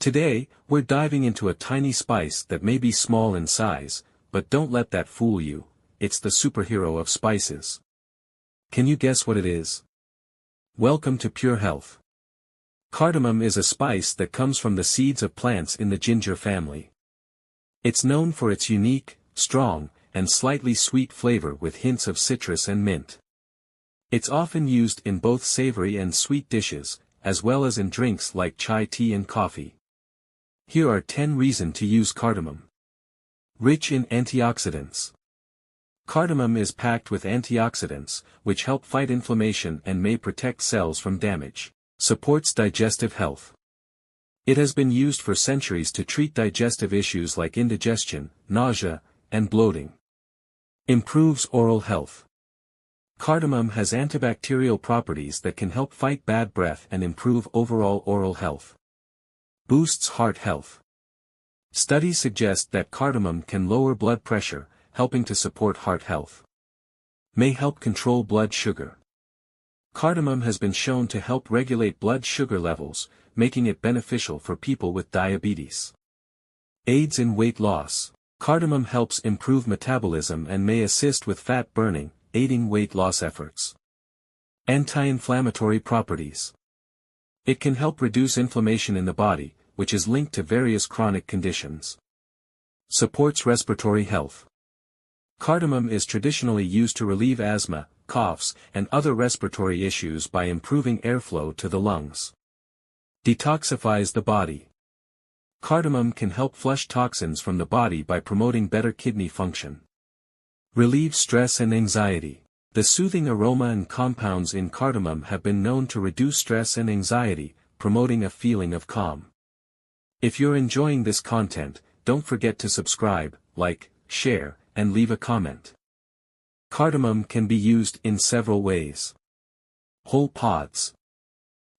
Today, we're diving into a tiny spice that may be small in size, but don't let that fool you, it's the superhero of spices. Can you guess what it is? Welcome to Pure Health. Cardamom is a spice that comes from the seeds of plants in the ginger family. It's known for its unique, strong, and slightly sweet flavor with hints of citrus and mint. It's often used in both savory and sweet dishes, as well as in drinks like chai tea and coffee. Here are 10 reasons to use cardamom. Rich in antioxidants. Cardamom is packed with antioxidants, which help fight inflammation and may protect cells from damage. Supports digestive health. It has been used for centuries to treat digestive issues like indigestion, nausea, and bloating. Improves oral health. Cardamom has antibacterial properties that can help fight bad breath and improve overall oral health. Boosts heart health. Studies suggest that cardamom can lower blood pressure, helping to support heart health. May help control blood sugar. Cardamom has been shown to help regulate blood sugar levels, making it beneficial for people with diabetes. Aids in weight loss. Cardamom helps improve metabolism and may assist with fat burning, aiding weight loss efforts. Anti-inflammatory properties. It can help reduce inflammation in the body, which is linked to various chronic conditions. Supports respiratory health. Cardamom is traditionally used to relieve asthma, coughs, and other respiratory issues by improving airflow to the lungs. Detoxifies the body. Cardamom can help flush toxins from the body by promoting better kidney function. Relieves stress and anxiety. The soothing aroma and compounds in cardamom have been known to reduce stress and anxiety, promoting a feeling of calm. If you're enjoying this content, don't forget to subscribe, like, share, and leave a comment. Cardamom can be used in several ways. Whole pods.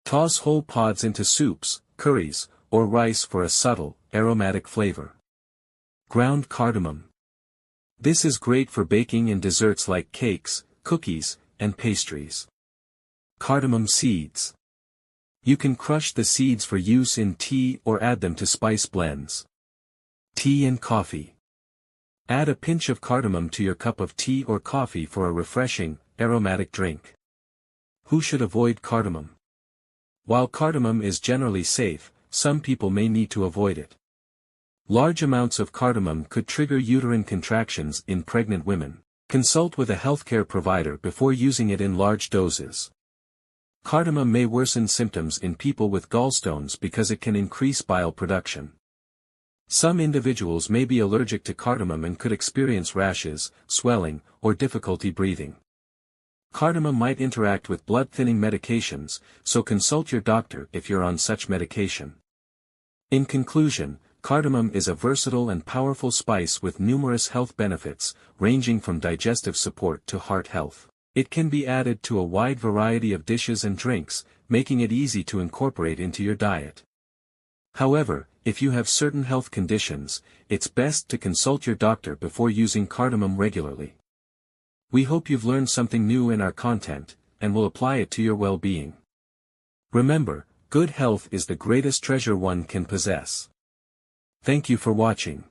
Toss whole pods into soups, curries, or rice for a subtle, aromatic flavor. Ground cardamom. This is great for baking in desserts like cakes, cookies, and pastries. Cardamom seeds. You can crush the seeds for use in tea or add them to spice blends. Tea and coffee. Add a pinch of cardamom to your cup of tea or coffee for a refreshing, aromatic drink. Who should avoid cardamom? While cardamom is generally safe, some people may need to avoid it. Large amounts of cardamom could trigger uterine contractions in pregnant women. Consult with a healthcare provider before using it in large doses. Cardamom may worsen symptoms in people with gallstones because it can increase bile production. Some individuals may be allergic to cardamom and could experience rashes, swelling, or difficulty breathing. Cardamom might interact with blood-thinning medications, so consult your doctor if you're on such medication. In conclusion, cardamom is a versatile and powerful spice with numerous health benefits, ranging from digestive support to heart health. It can be added to a wide variety of dishes and drinks, making it easy to incorporate into your diet. However, if you have certain health conditions, it's best to consult your doctor before using cardamom regularly. We hope you've learned something new in our content, and will apply it to your well-being. Remember, good health is the greatest treasure one can possess. Thank you for watching.